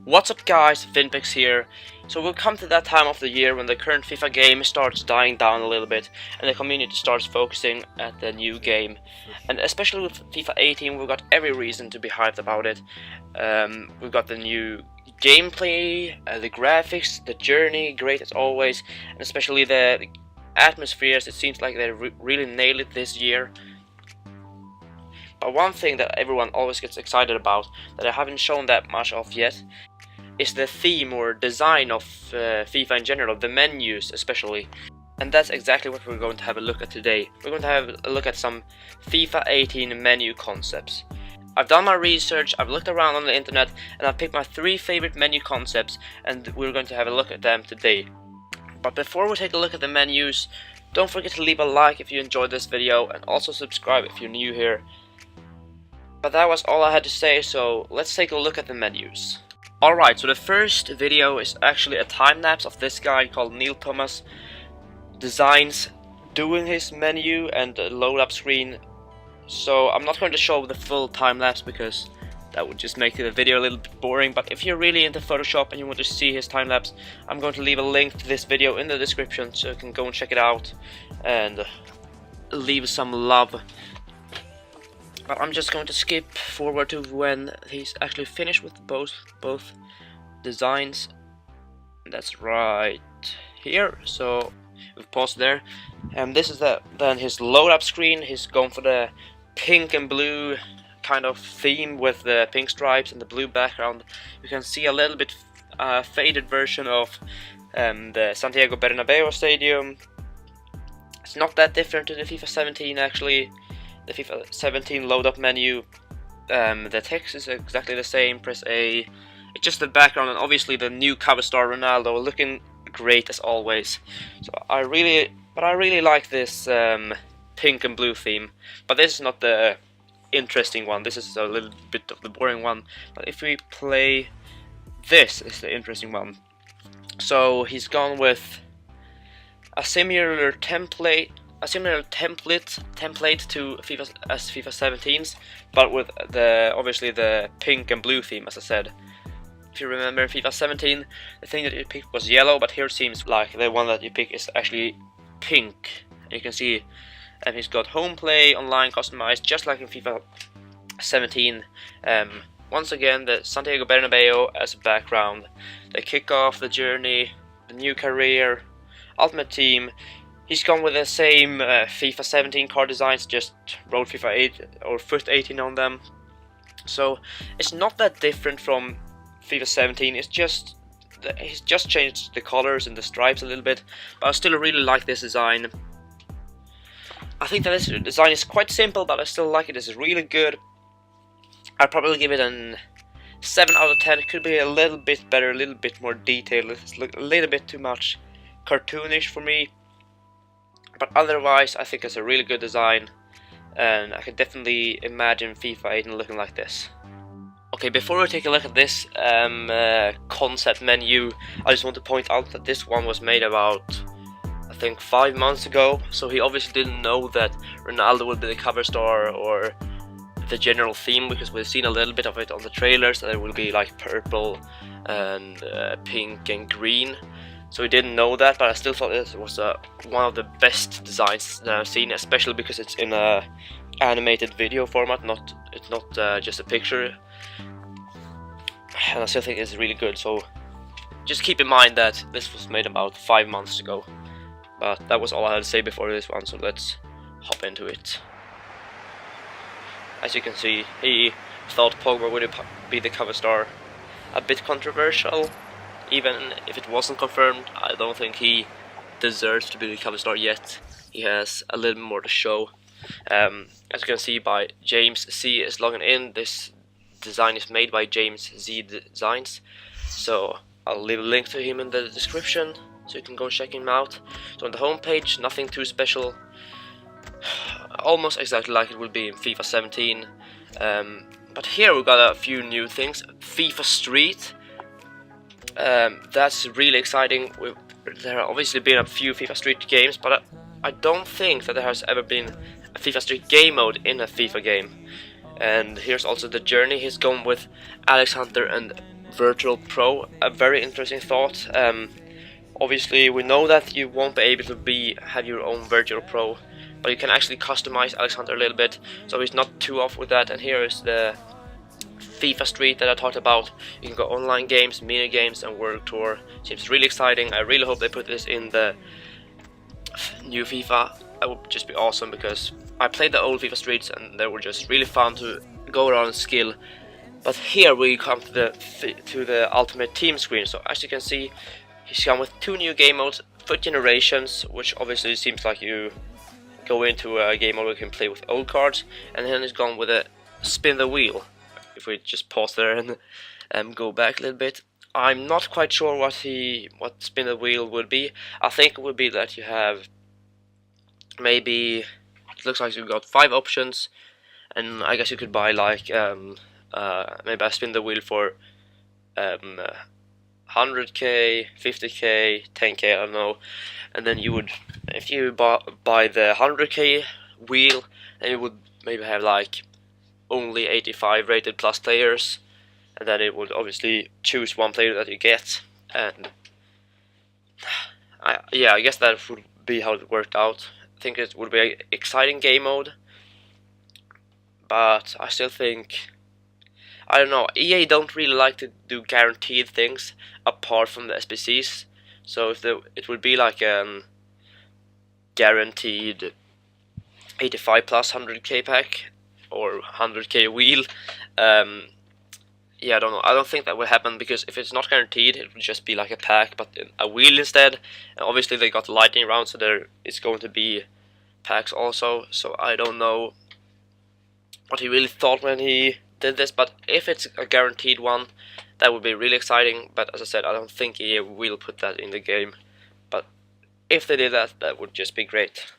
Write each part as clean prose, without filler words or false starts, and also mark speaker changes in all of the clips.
Speaker 1: What's up guys, Winpex here. So we'll come to that time of the year when the current FIFA game starts dying down a little bit and the community starts focusing at the new game. And especially with FIFA 18 we've got every reason to be hyped about it. We've got the new gameplay, the graphics, the journey, great as always, and especially the atmospheres. It seems like they really nailed it this year. But one thing that everyone always gets excited about, that I haven't shown that much of yet, is the theme or design of FIFA in general, the menus especially. And that's exactly what we're going to have a look at today. We're going to have a look at some FIFA 18 menu concepts. I've done my research, I've looked around on the internet, and I've picked my 3 favorite menu concepts, and we're going to have a look at them today. But before we take a look at the menus, don't forget to leave a like if you enjoyed this video, and also subscribe if you're new here. But that was all I had to say, so let's take a look at the menus. Alright, so the first video is actually a time-lapse of this guy called Neil Thomas Designs doing his menu and the load-up screen. So I'm not going to show the full time-lapse because that would just make the video a little bit boring, but if you're really into Photoshop and you want to see his time-lapse, I'm going to leave a link to this video in the description so you can go and check it out and leave some love. But I'm just going to skip forward to when he's actually finished with both designs. That's right here. So we've paused there. And this is then his load up screen. He's going for the pink and blue kind of theme with the pink stripes and the blue background. You can see a little bit faded version of the Santiago Bernabeu stadium. It's not that different to the FIFA 17 actually. The FIFA 17 load up menu, the text is exactly the same. Press A. It's just the background and obviously the new cover star Ronaldo looking great as always. So I really like this pink and blue theme. But this is not the interesting one. This is a little bit of the boring one. But if we play, this is the interesting one. So he's gone with a similar template to FIFA 17's, but with obviously the pink and blue theme, as I said. If you remember in FIFA 17, the thing that you picked was yellow, but here it seems like the one that you pick is actually pink. And you can see, and he's got home play, online customized, just like in FIFA 17. Once again, the Santiago Bernabeu as a background, the kickoff, the journey, the new career, ultimate team. He's gone with the same FIFA 17 card designs, just wrote FIFA 8 or FUT 18 on them. So it's not that different from FIFA 17. It's just he's just changed the colors and the stripes a little bit, but I still really like this design. I think that this design is quite simple, but I still like it. It's really good. I'd probably give it a 7 out of 10. It could be a little bit better, a little bit more detailed. It's a little bit too much cartoonish for me. But otherwise, I think it's a really good design, and I can definitely imagine FIFA 18 looking like this. Okay, before we take a look at this concept menu, I just want to point out that this one was made about, I think, 5 months ago. So he obviously didn't know that Ronaldo would be the cover star or the general theme, because we've seen a little bit of it on the trailers, that it will be like purple and pink and green. So we didn't know that, but I still thought this was one of the best designs that I've seen, especially because it's in a animated video format, it's not just a picture. And I still think it's really good, so just keep in mind that this was made about 5 months ago. But that was all I had to say before this one, so let's hop into it. As you can see, he thought Pogba would be the cover star. A bit controversial. Even if it wasn't confirmed, I don't think he deserves to be the cover star yet. He has a little more to show. As you can see by James C is logging in, this design is made by James Z Designs. So I'll leave a link to him in the description so you can go check him out. So on the home page, nothing too special. Almost exactly like it will be in FIFA 17. But here we got a few new things. FIFA Street. That's really exciting. There have obviously been a few FIFA Street games, but I don't think that there has ever been a FIFA Street game mode in a FIFA game. And here's also the journey. He's gone with Alex Hunter and Virtual Pro, a very interesting thought. Obviously, we know that you won't be able to have your own Virtual Pro, but you can actually customize Alexander a little bit, so he's not too off with that. And here is the FIFA Street that I talked about. You can go online games, mini games, and World Tour. Seems really exciting. I really hope they put this in the new FIFA. That would just be awesome, because I played the old FIFA Streets and they were just really fun to go around and skill. But here we come to the Ultimate Team screen. So as you can see, he's come with 2 new game modes: Foot Generations, which obviously seems like you go into a game mode where you can play with old cards, and then he's gone with a Spin the Wheel. If we just pause there and go back a little bit, I'm not quite sure what Spin the Wheel would be. I think it would be that you have maybe, it looks like you've got 5 options, and I guess you could buy like maybe I spin the wheel for 100k, 50k, 10k, I don't know. And then you would, if you buy the 100k wheel, then you would maybe have like only 85 rated plus players, and then it would obviously choose one player that you get. And yeah, I guess that would be how it worked out. I think it would be an exciting game mode, but I still think, I don't know, EA don't really like to do guaranteed things apart from the SBCs. So if it would be like guaranteed 85 plus 100k pack or 100k wheel, yeah, I don't know. I don't think that will happen, because if it's not guaranteed, it would just be like a pack, but a wheel instead. And obviously they got lightning round, so there is going to be packs also. So I don't know what he really thought when he did this, but if it's a guaranteed one, that would be really exciting. But as I said, I don't think EA will put that in the game. But if they did that, that would just be great.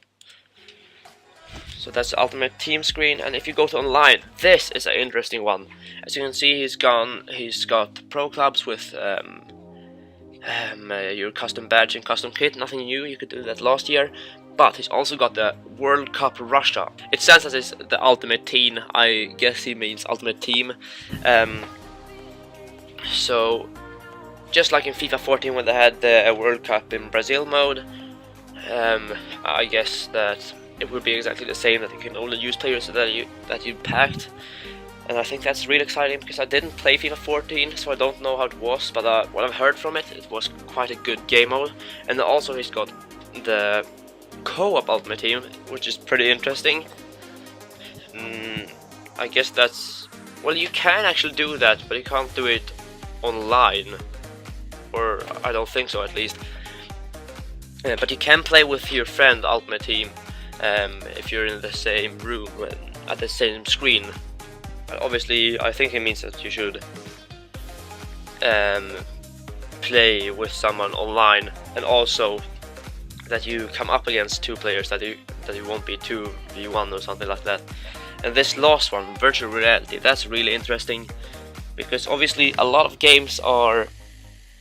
Speaker 1: So that's the Ultimate Team screen, and if you go to online, this is an interesting one. As you can see, he's got pro clubs with your custom badge and custom kit. Nothing new, you could do that last year. But he's also got the World Cup Russia. It says that it's the Ultimate Team. I guess he means Ultimate Team. So just like in FIFA 14 when they had the World Cup in Brazil mode, I guess that it would be exactly the same, that you can only use players that you packed. And I think that's really exciting, because I didn't play FIFA 14, so I don't know how it was, but what I've heard from it, it was quite a good game mode. And also he's got the co-op Ultimate Team, which is pretty interesting. I guess that's, well, you can actually do that, but you can't do it online, or I don't think so, at least. But you can play with your friend Ultimate Team if you're in the same room at the same screen. But obviously I think it means that you should play with someone online, and also that you come up against 2 players, that you won't be 2v1 or something like that. And this last one, virtual reality, that's really interesting, because obviously a lot of games got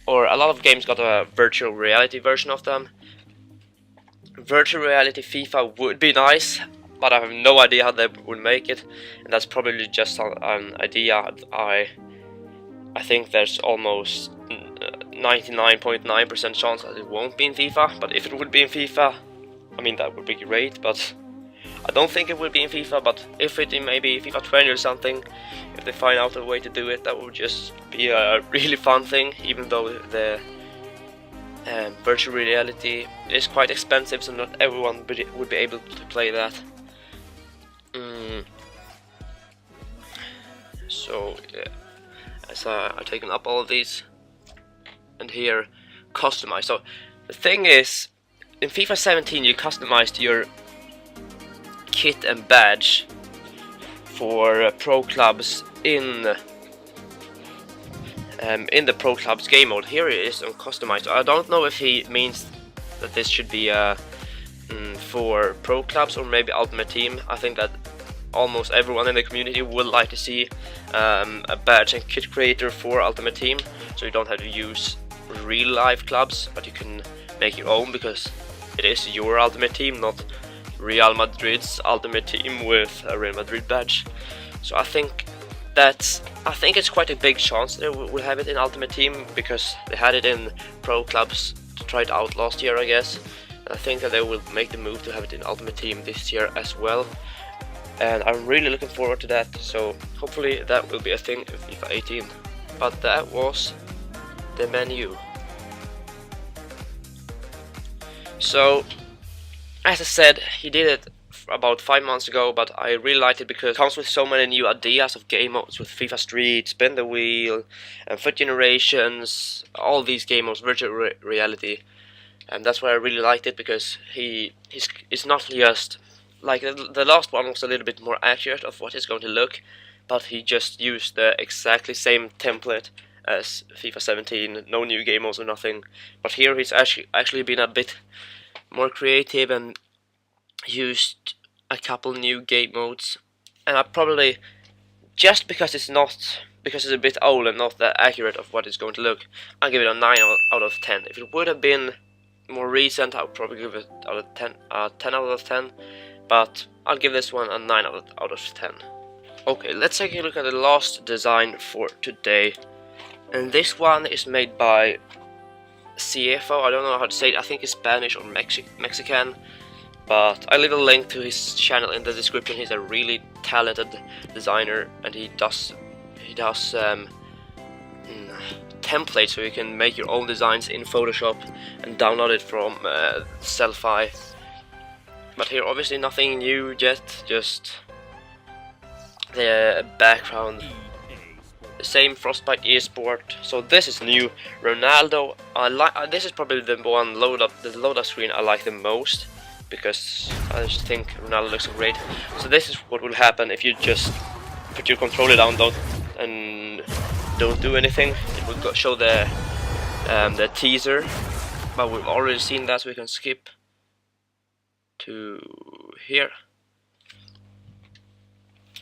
Speaker 1: a virtual reality version of them. Virtual reality FIFA would be nice, but I have no idea how they would make it, and that's probably just an idea. I think there's almost 99.9% chance that it won't be in FIFA, but if it would be in FIFA, I mean, that would be great. But I don't think it will be in FIFA, but if it in maybe FIFA 20 or something, if they find out a way to do it, that would just be a really fun thing, even though the virtual reality is quite expensive, so not everyone would be able to play that. So yeah, as I've taken up all of these, and here customize. So the thing is, in FIFA 17 you customized your kit and badge for pro clubs in the pro clubs game mode. Here it is on customized. I don't know if he means that this should be for pro clubs or maybe Ultimate Team. I think that almost everyone in the community would like to see a badge and kit creator for Ultimate Team, so you don't have to use real life clubs, but you can make your own, because it is your Ultimate Team, not Real Madrid's Ultimate Team with a Real Madrid badge. So I think that's I think it's quite a big chance they will have it in Ultimate Team, because they had it in Pro Clubs to try it out last year, I guess. And I think that they will make the move to have it in Ultimate Team this year as well. And I'm really looking forward to that, so hopefully that will be a thing in FIFA 18. But that was the menu. So, as I said, he did it about 5 months ago, but I really liked it because it comes with so many new ideas of game modes, with FIFA Street, Spin the Wheel, and Foot Generations, all these game modes, virtual reality. And that's why I really liked it, because it's not just like the last one was a little bit more accurate of what it's going to look, but he just used the exactly same template as FIFA 17, no new game modes or nothing. But here he's actually been a bit more creative and used a couple new game modes. And I probably, just because it's a bit old and not that accurate of what it's going to look, I'll give it a 9 out of 10. If it would have been more recent, I would probably give it 10 out of 10. But I'll give this one a 9 out of 10. Okay, let's take a look at the last design for today. And this one is made by CFO. I don't know how to say it. I think it's Spanish or Mexican. But I'll leave a link to his channel in the description. He's a really talented designer, and he does templates, so you can make your own designs in Photoshop and download it from Selfie. But here obviously nothing new yet, just the background, the same Frostbite eSport. So this is new. Ronaldo, this is probably the one the load up screen I like the most, because I just think Ronaldo looks so great. So this is what will happen if you just put your controller down and don't do anything. It will show the teaser, but we've already seen that, so we can skip to here.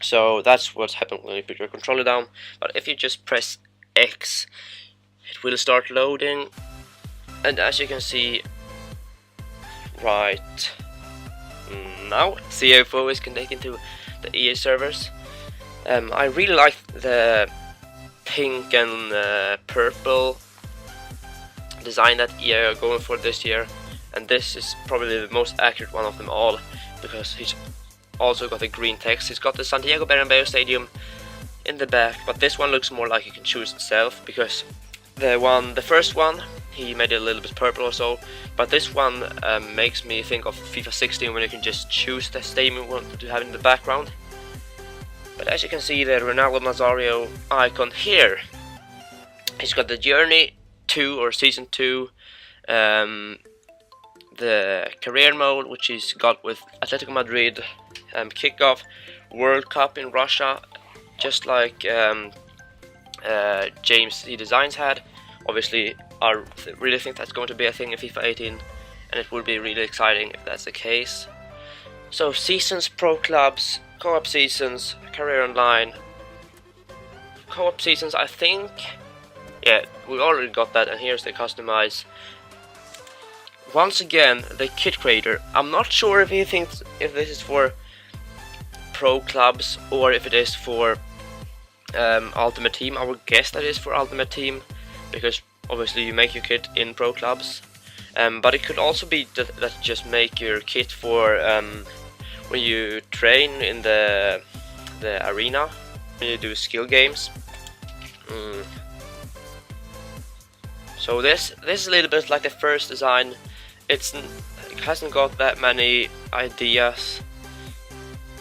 Speaker 1: So that's what's happened when you put your controller down. But if you just press X, it will start loading, and as you can see right now, CFO is connecting to the EA servers. I really like the pink and purple design that EA are going for this year. And this is probably the most accurate one of them all, because he's also got the green text. He's got the Santiago Bernabeu Stadium in the back, but this one looks more like he can choose itself, because the first one, he made it a little bit purple or so, but this one makes me think of FIFA 16, when you can just choose the stadium you want to have in the background. But as you can see, the Ronaldo Nazario icon here, he's got the Journey 2 or Season 2, the career mode, which is got with Atletico Madrid, kickoff, World Cup in Russia, just like James C Designs had. Obviously, I really think that's going to be a thing in FIFA 18, and it will be really exciting if that's the case. So seasons, pro clubs, co-op seasons, career online. Co-op seasons, I think, yeah, we already got that, and here's the customize. Once again, the kit creator. I'm not sure if he thinks if this is for pro clubs or if it is for Ultimate Team. I would guess that it is for Ultimate Team, because obviously you make your kit in pro clubs. But it could also be that you just make your kit for when you train in the arena, when you do skill games. So this is a little bit like the first design. It hasn't got that many ideas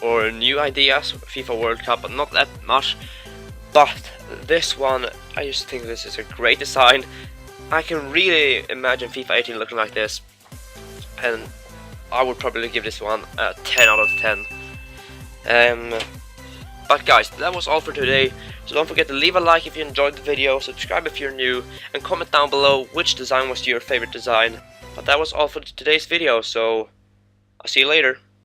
Speaker 1: or new ideas for FIFA World Cup, but not that much. But this one, I just think this is a great design. I can really imagine FIFA 18 looking like this, and I would probably give this one a 10 out of 10. But guys, that was all for today. So don't forget to leave a like if you enjoyed the video, subscribe if you're new, and comment down below which design was your favorite design. But that was all for today's video, so I'll see you later.